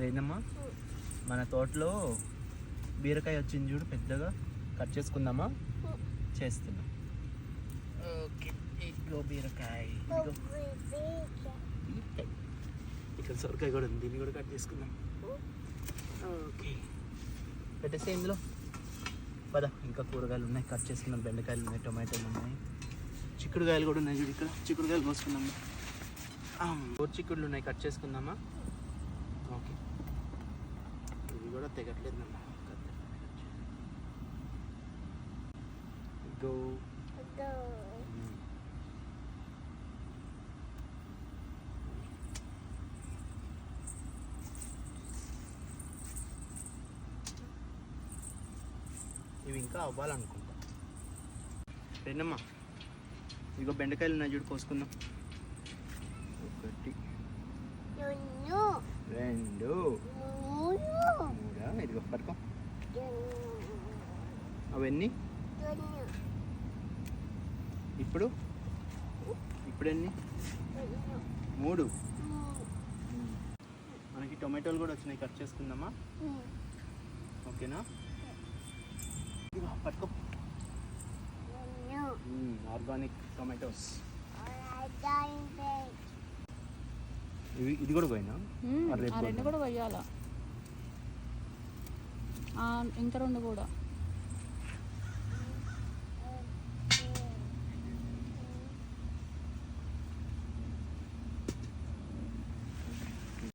ఏందమ్మా మన తోటలో బీరకాయ వచ్చింది చూడు, పెద్దగా కట్ చేసుకుందామా? చేస్తున్నాం. ఓకే, ఇదిగో బీరకాయ, ఇక్కడ సొరకాయ కూడా ఉంది, దీన్ని కూడా కట్ చేసుకుందాం. ఓకే, పెట్టేస్తే ఇందులో పద. ఇంకా కూరగాయలు ఉన్నాయి, కట్ చేసుకున్నాం. బెండకాయలు ఉన్నాయి, టొమాటోలు ఉన్నాయి, చిక్కుడుకాయలు కూడా ఉన్నాయి చూడు. ఇక్కడ చిక్కుడుకాయలు కోసుకుందాము. చిక్కుడులు ఉన్నాయి, కట్ చేసుకుందామా? ఓకే, ఇది కూడా తెగట్లేదు అన్న. గో ఇవి ఇంకా అవ్వాలనుకుంటా. రెండమ్మా, ఇదిగో బెండకాయలు ఉన్నాయి చూడు, కోసుకుందాం. ఒకటి, రెండు, మూడా, ఇదిగో పట్టుకో. అవన్నీ ఇప్పుడు ఎన్ని? 3. మనకి టొమాటోలు కూడా వచ్చినాయి, కట్ చేసుకుందామా? ఓకేనా? పట్టుకో. Organic tomatoes. ఇది కూడా పోయినా? రెండు కూడా పోయాలా, ఇంకా 2 కూడా.